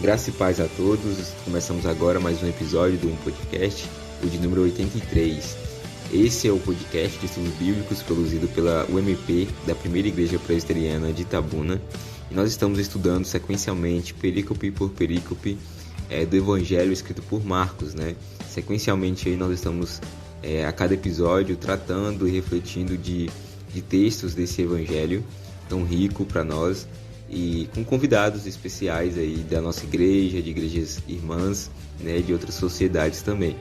Graça e paz a todos. Começamos agora mais um episódio do podcast, o de número 83. Esse é o podcast de estudos bíblicos produzido pela UMP da Primeira Igreja Presbiteriana de Itabuna. E nós estamos estudando sequencialmente, perícope por perícope, do Evangelho escrito por Marcos, né? Sequencialmente aí nós estamos a cada episódio tratando e refletindo de textos desse Evangelho tão rico para nós, e com convidados especiais aí da nossa igreja, de igrejas irmãs, né, de outras sociedades também.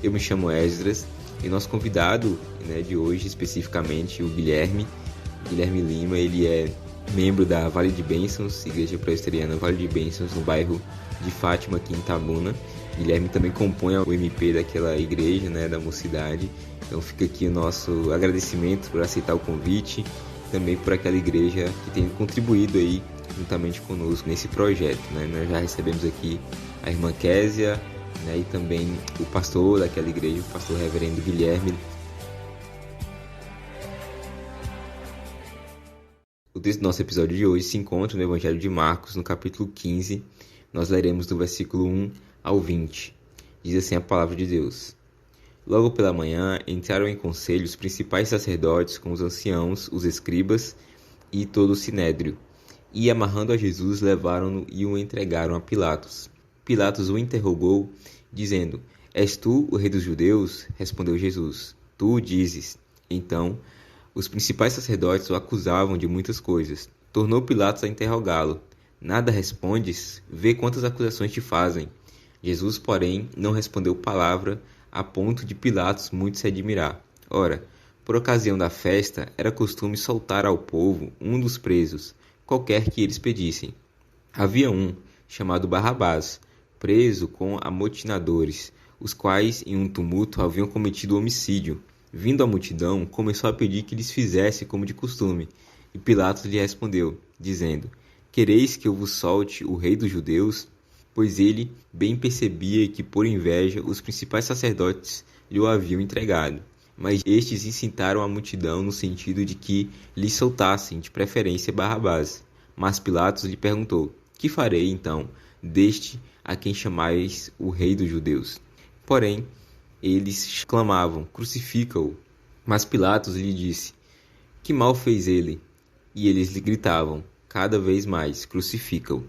Eu me chamo Esdras e nosso convidado, né, de hoje especificamente, o Guilherme Lima, ele é membro da Vale de Bênçãos, Igreja Presbiteriana Vale de Bênçãos, no bairro de Fátima, aqui em Itabuna. Guilherme também compõe o MP daquela igreja, né, da mocidade. Então fica aqui o nosso agradecimento por aceitar o convite, também por aquela igreja que tem contribuído aí juntamente conosco nesse projeto, né? Nós já recebemos aqui a irmã Késia, né? E também o pastor daquela igreja, o pastor reverendo Guilherme. O texto do nosso episódio de hoje se encontra no Evangelho de Marcos, no capítulo 15. Nós leremos do versículo 1 ao 20. Diz assim a palavra de Deus: Logo pela manhã entraram em conselho os principais sacerdotes com os anciãos, os escribas e todo o sinédrio. E amarrando a Jesus, levaram-no e o entregaram a Pilatos. Pilatos o interrogou, dizendo: És tu o rei dos judeus? Respondeu Jesus: Tu o dizes. Então, os principais sacerdotes o acusavam de muitas coisas. Tornou Pilatos a interrogá-lo: Nada respondes? Vê quantas acusações te fazem. Jesus, porém, não respondeu palavra, a ponto de Pilatos muito se admirar. Ora, por ocasião da festa, era costume soltar ao povo um dos presos, qualquer que eles pedissem. Havia um, chamado Barrabás, preso com amotinadores, os quais, em um tumulto, haviam cometido homicídio. Vindo a multidão, começou a pedir que lhes fizesse como de costume. E Pilatos lhe respondeu, dizendo: Quereis que eu vos solte o rei dos judeus? Pois ele bem percebia que, por inveja, os principais sacerdotes lhe o haviam entregado. Mas estes incitaram a multidão no sentido de que lhe soltassem, de preferência, Barrabás. Mas Pilatos lhe perguntou: Que farei, então, deste a quem chamais o rei dos judeus? Porém, eles clamavam: Crucifica-o. Mas Pilatos lhe disse: Que mal fez ele? E eles lhe gritavam cada vez mais: Crucifica-o.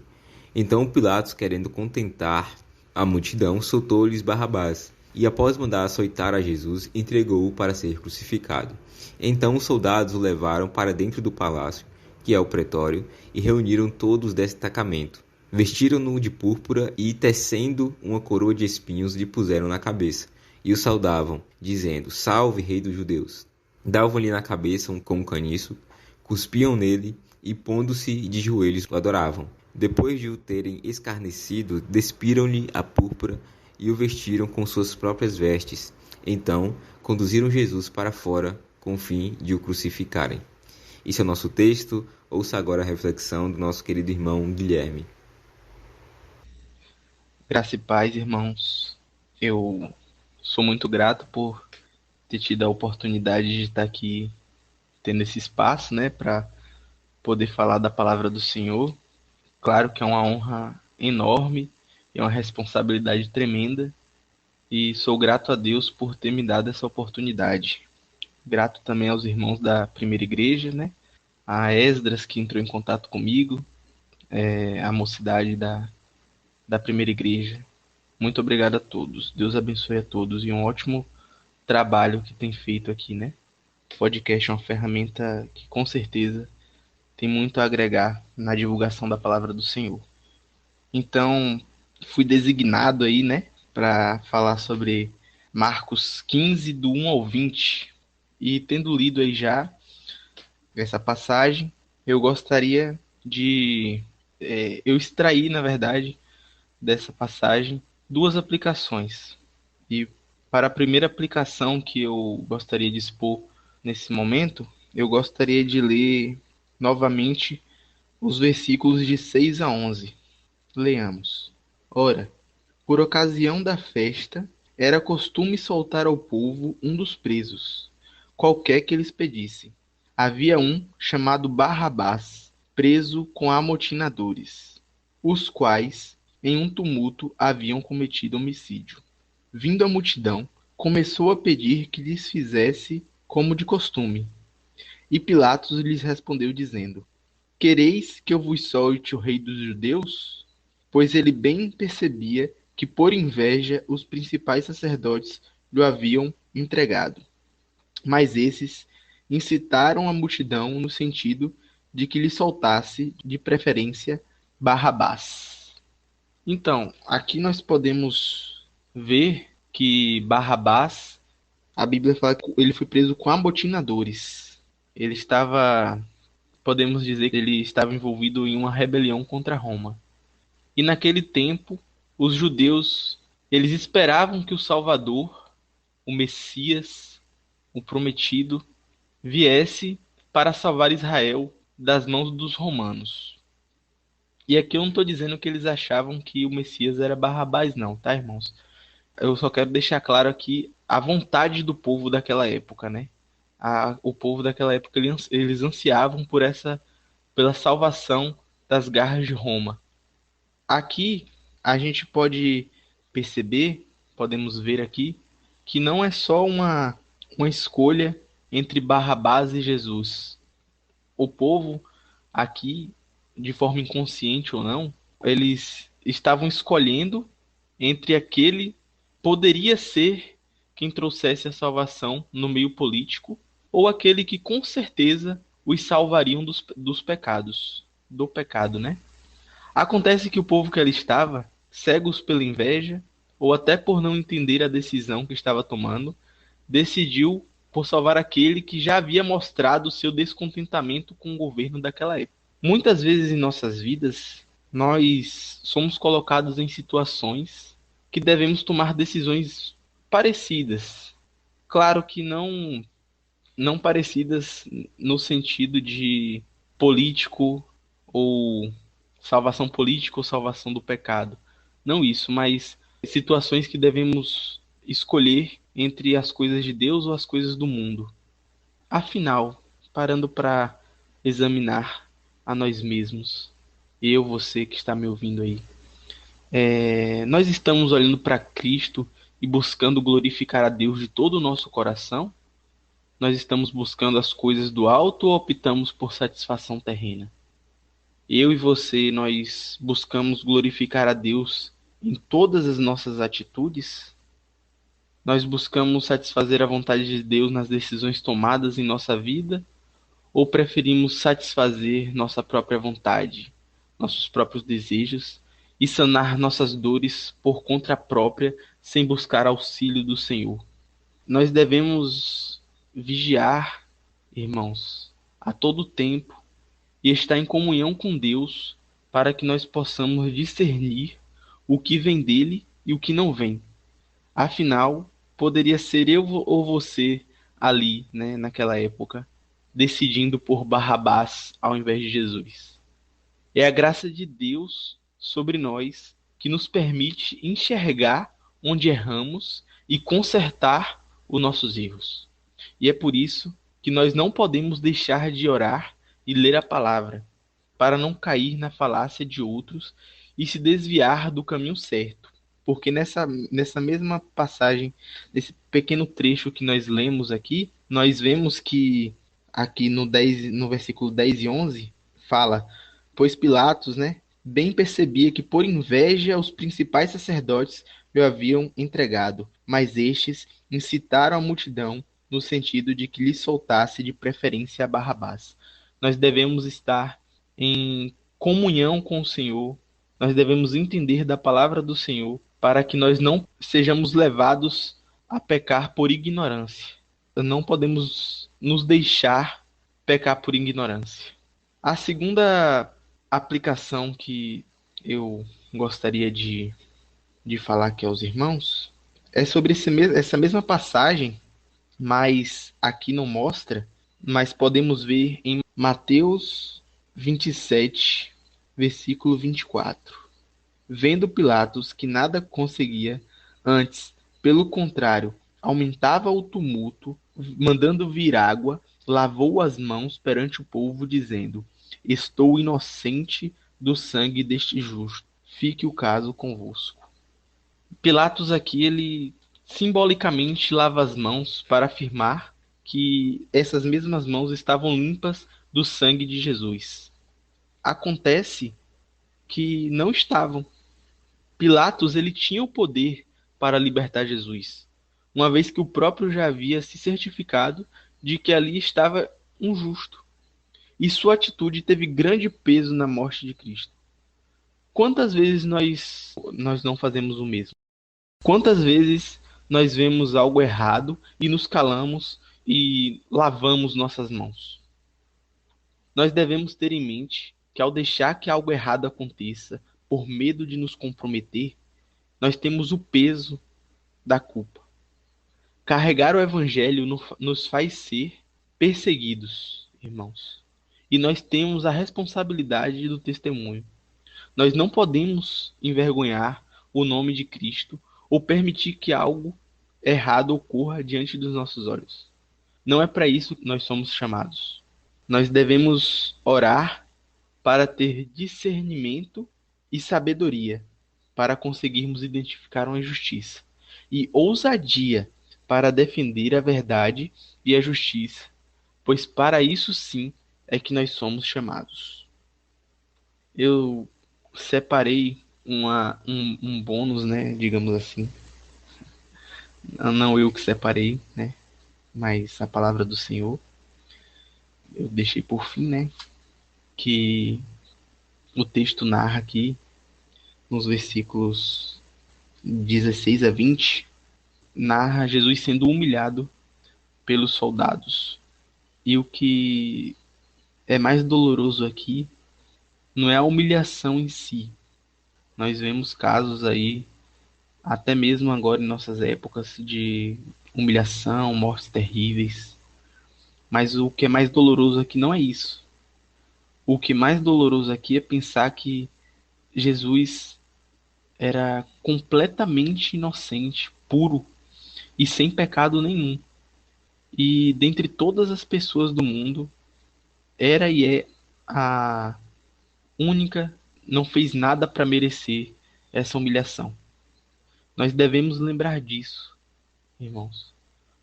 Então Pilatos, querendo contentar a multidão, soltou-lhes Barrabás, e após mandar açoitar a Jesus, entregou-o para ser crucificado. Então os soldados o levaram para dentro do palácio, que é o pretório, e reuniram todos destacamento. Vestiram-no de púrpura e, tecendo uma coroa de espinhos, lhe puseram na cabeça, e o saudavam, dizendo: Salve, rei dos judeus! Davam-lhe na cabeça com um caniço, cuspiam nele, e pondo-se de joelhos o adoravam. Depois de o terem escarnecido, despiram-lhe a púrpura e o vestiram com suas próprias vestes. Então, conduziram Jesus para fora, com o fim de o crucificarem. Esse é o nosso texto. Ouça agora a reflexão do nosso querido irmão Guilherme. Graça e paz, irmãos. Eu sou muito grato por ter tido a oportunidade de estar aqui tendo esse espaço, né, para poder falar da palavra do Senhor. Claro que é uma honra enorme e uma responsabilidade tremenda, e sou grato a Deus por ter me dado essa oportunidade. Grato também aos irmãos da Primeira Igreja, né? A Esdras, que entrou em contato comigo, a mocidade da Primeira Igreja. Muito obrigado a todos. Deus abençoe a todos e um ótimo trabalho que tem feito aqui, né? O podcast é uma ferramenta que com certeza tem muito a agregar na divulgação da palavra do Senhor. Então, fui designado aí, né, para falar sobre Marcos 15, do 1 ao 20. E tendo lido aí já essa passagem, eu gostaria de... eu extraí, na verdade, dessa passagem, duas aplicações. E para a primeira aplicação que eu gostaria de expor nesse momento, eu gostaria de ler novamente os versículos de 6 a 11. Leamos. Ora, por ocasião da festa, era costume soltar ao povo um dos presos, qualquer que eles pedissem. Havia um chamado Barrabás, preso com amotinadores, os quais, em um tumulto haviam cometido homicídio. Vindo a multidão, começou a pedir que lhes fizesse como de costume. E Pilatos lhes respondeu, dizendo: Quereis que eu vos solte o rei dos judeus? Pois ele bem percebia que, por inveja, os principais sacerdotes lhe haviam entregado. Mas esses incitaram a multidão no sentido de que lhe soltasse, de preferência, Barrabás. Então, aqui nós podemos ver que Barrabás, a Bíblia fala que ele foi preso com amotinadores. Ele estava, podemos dizer que ele estava envolvido em uma rebelião contra Roma. E naquele tempo, os judeus, eles esperavam que o Salvador, o Messias, o prometido, viesse para salvar Israel das mãos dos romanos. E aqui eu não estou dizendo que eles achavam que o Messias era Barrabás, não, tá, irmãos? Eu só quero deixar claro aqui a vontade do povo daquela época, né? O povo daquela época, eles ansiavam por pela salvação das garras de Roma. Aqui a gente pode perceber, podemos ver aqui, que não é só uma escolha entre Barrabás e Jesus. O povo aqui, de forma inconsciente ou não, eles estavam escolhendo entre aquele poderia ser quem trouxesse a salvação no meio político ou aquele que com certeza os salvariam dos pecados, do pecado, né? Acontece que o povo que ali estava, cegos pela inveja, ou até por não entender a decisão que estava tomando, decidiu por salvar aquele que já havia mostrado seu descontentamento com o governo daquela época. Muitas vezes em nossas vidas, nós somos colocados em situações que devemos tomar decisões parecidas. Claro que não parecidas no sentido de político ou salvação política ou salvação do pecado. Não isso, mas situações que devemos escolher entre as coisas de Deus ou as coisas do mundo. Afinal, parando para examinar a nós mesmos, eu, você que está me ouvindo aí, nós estamos olhando para Cristo e buscando glorificar a Deus de todo o nosso coração? Nós estamos buscando as coisas do alto ou optamos por satisfação terrena? Eu e você, nós buscamos glorificar a Deus em todas as nossas atitudes? Nós buscamos satisfazer a vontade de Deus nas decisões tomadas em nossa vida? Ou preferimos satisfazer nossa própria vontade, nossos próprios desejos e sanar nossas dores por conta própria sem buscar auxílio do Senhor? Nós devemos vigiar, irmãos, a todo tempo e estar em comunhão com Deus para que nós possamos discernir o que vem dele e o que não vem. Afinal, poderia ser eu ou você ali, né, naquela época, decidindo por Barrabás ao invés de Jesus. É a graça de Deus sobre nós que nos permite enxergar onde erramos e consertar os nossos erros. E é por isso que nós não podemos deixar de orar e ler a palavra, para não cair na falácia de outros e se desviar do caminho certo. Porque nessa mesma passagem, nesse pequeno trecho que nós lemos aqui, nós vemos que aqui no versículo 10 e 11, fala: Pois Pilatos, né, bem percebia que por inveja os principais sacerdotes lhe haviam entregado, mas estes incitaram a multidão no sentido de que lhe soltasse de preferência a Barrabás. Nós devemos estar em comunhão com o Senhor, nós devemos entender da palavra do Senhor para que nós não sejamos levados a pecar por ignorância. Não podemos nos deixar pecar por ignorância. A segunda aplicação que eu gostaria de falar aqui aos irmãos é sobre essa mesma passagem, mas aqui não mostra, mas podemos ver em Mateus 27, versículo 24. Vendo Pilatos que nada conseguia, antes, pelo contrário, aumentava o tumulto, mandando vir água, lavou as mãos perante o povo, dizendo: Estou inocente do sangue deste justo. fique o caso convosco. Pilatos aqui, ele simbolicamente lava as mãos para afirmar que essas mesmas mãos estavam limpas do sangue de Jesus. Acontece que não estavam. Pilatos, ele tinha o poder para libertar Jesus, uma vez que o próprio já havia se certificado de que ali estava um justo. E sua atitude teve grande peso na morte de Cristo. Quantas vezes nós não fazemos o mesmo? Quantas vezes nós vemos algo errado e nos calamos e lavamos nossas mãos? Nós devemos ter em mente que ao deixar que algo errado aconteça, por medo de nos comprometer, nós temos o peso da culpa. Carregar o evangelho nos faz ser perseguidos, irmãos. E nós temos a responsabilidade do testemunho. Nós não podemos envergonhar o nome de Cristo ou permitir que algo errado ocorra diante dos nossos olhos. Não é para isso que nós somos chamados. Nós devemos orar para ter discernimento e sabedoria para conseguirmos identificar uma injustiça, e ousadia para defender a verdade e a justiça, pois para isso sim é que nós somos chamados. Eu separei um bônus, né, digamos assim. Não eu que separei, né, mas a palavra do Senhor. Eu deixei por fim, né, que o texto narra aqui, nos versículos 16 a 20, narra Jesus sendo humilhado pelos soldados. E o que é mais doloroso aqui não é a humilhação em si. Nós vemos casos aí, até mesmo agora em nossas épocas, de humilhação, mortes terríveis. Mas o que é mais doloroso aqui não é isso. O que é mais doloroso aqui é pensar que Jesus era completamente inocente, puro e sem pecado nenhum. E dentre todas as pessoas do mundo, era e é a única, não fez nada para merecer essa humilhação. Nós devemos lembrar disso, irmãos,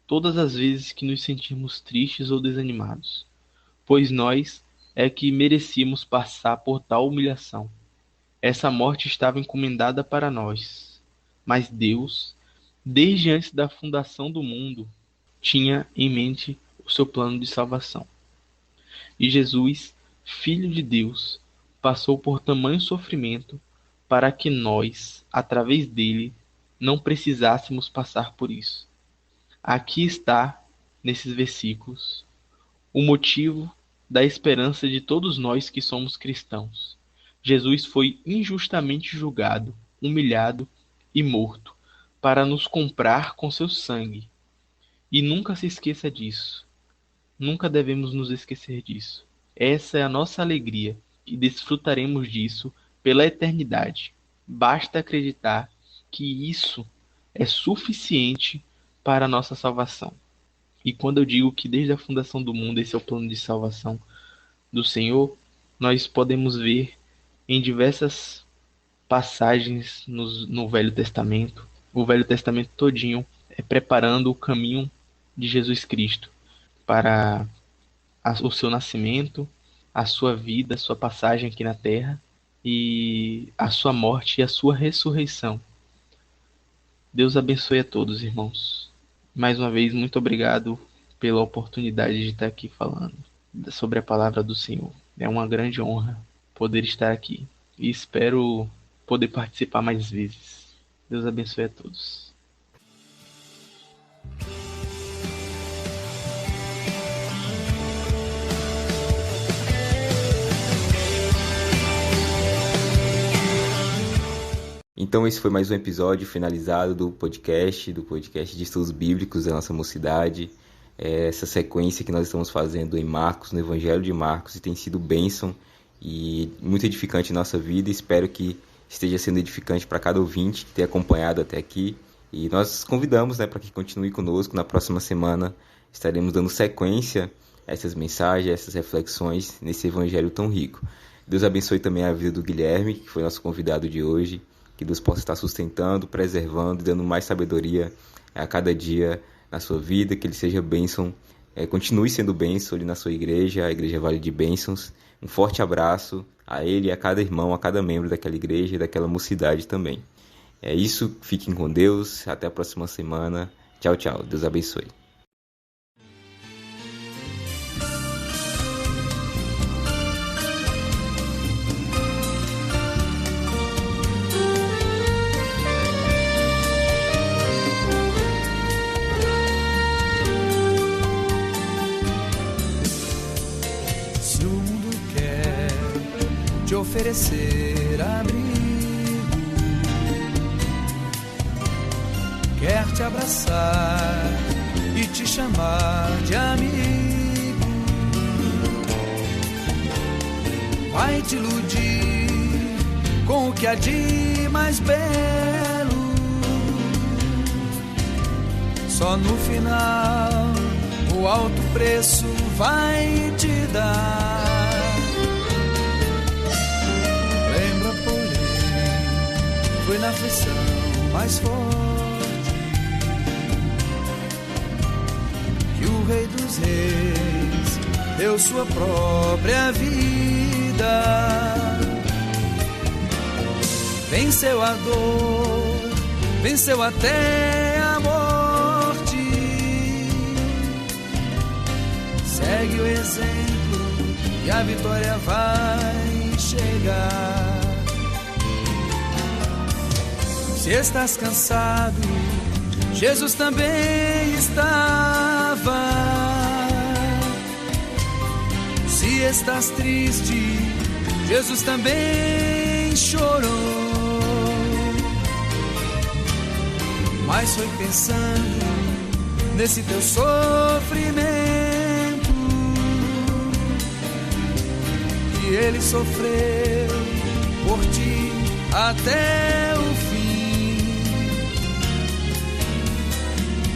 todas as vezes que nos sentimos tristes ou desanimados, pois nós é que merecíamos passar por tal humilhação. Essa morte estava encomendada para nós, mas Deus, desde antes da fundação do mundo, tinha em mente o seu plano de salvação. E Jesus, Filho de Deus, passou por tamanho sofrimento para que nós, através dele, não precisássemos passar por isso. Aqui está, nesses versículos, o motivo da esperança de todos nós que somos cristãos. Jesus foi injustamente julgado, humilhado e morto para nos comprar com seu sangue. E nunca se esqueça disso. Nunca devemos nos esquecer disso. Essa é a nossa alegria e desfrutaremos disso pela eternidade. Basta acreditar que isso é suficiente para a nossa salvação. E quando eu digo que desde a fundação do mundo esse é o plano de salvação do Senhor, nós podemos ver em diversas passagens no Velho Testamento. O Velho Testamento todinho é preparando o caminho de Jesus Cristo para o seu nascimento, a sua vida, a sua passagem aqui na terra e a sua morte e a sua ressurreição. Deus abençoe a todos, irmãos. Mais uma vez, muito obrigado pela oportunidade de estar aqui falando sobre a palavra do Senhor. É uma grande honra poder estar aqui e espero poder participar mais vezes. Deus abençoe a todos. Então esse foi mais um episódio finalizado do podcast de estudos bíblicos da nossa mocidade. Essa sequência que nós estamos fazendo em Marcos, no Evangelho de Marcos, e tem sido bênção e muito edificante em nossa vida. Espero que esteja sendo edificante para cada ouvinte que tenha acompanhado até aqui. E nós convidamos, para que continue conosco. Na próxima semana estaremos dando sequência a essas mensagens, a essas reflexões nesse Evangelho tão rico. Deus abençoe também a vida do Guilherme, que foi nosso convidado de hoje. Que Deus possa estar sustentando, preservando, dando mais sabedoria a cada dia na sua vida, que ele seja bênção, continue sendo bênção ali na sua igreja, a Igreja Vale de Bênçãos. Um forte abraço a ele e a cada irmão, a cada membro daquela igreja e daquela mocidade também. É isso, fiquem com Deus, até a próxima semana. Tchau, tchau, Deus abençoe. Te oferecer abrigo, quer te abraçar e te chamar de amigo, vai te iludir com o que há de mais belo, só no final o alto preço vai te dar. Foi na aflição mais forte que o Rei dos Reis deu sua própria vida. Venceu a dor, venceu até a morte. Segue o exemplo e a vitória vai chegar. Se estás cansado, Jesus também estava. Se estás triste, Jesus também chorou. Mas foi pensando nesse teu sofrimento que ele sofreu por ti até o fim.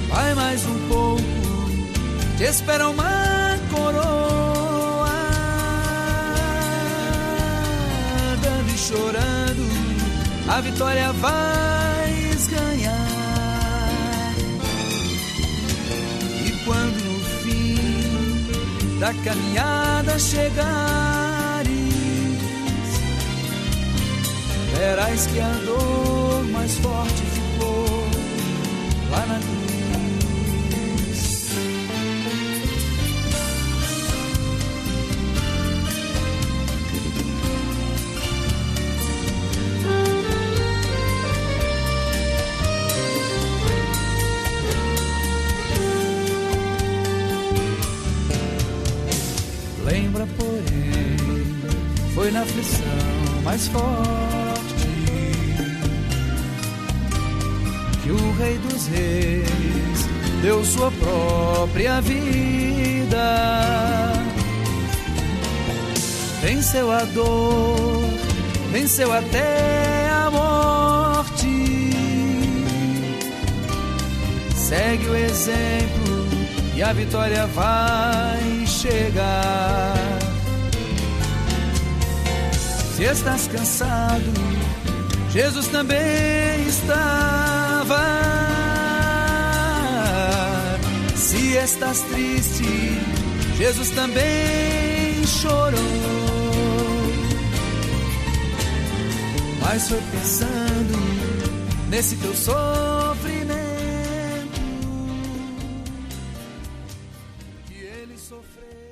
Vai mais um pouco, te espera uma coroa. Dando e chorando, a vitória vais ganhar. E quando no fim da caminhada chegares, verás que a dor mais forte ficou lá na cruz. Lembra, porém, foi na aflição mais forte que o Rei dos Reis deu sua própria vida. Venceu a dor, venceu até a morte. Segue o exemplo e a vitória vai chegar. Se estás cansado, Jesus também estava. Se estás triste, Jesus também chorou. Mas foi pensando nesse teu sofrimento que ele sofreu.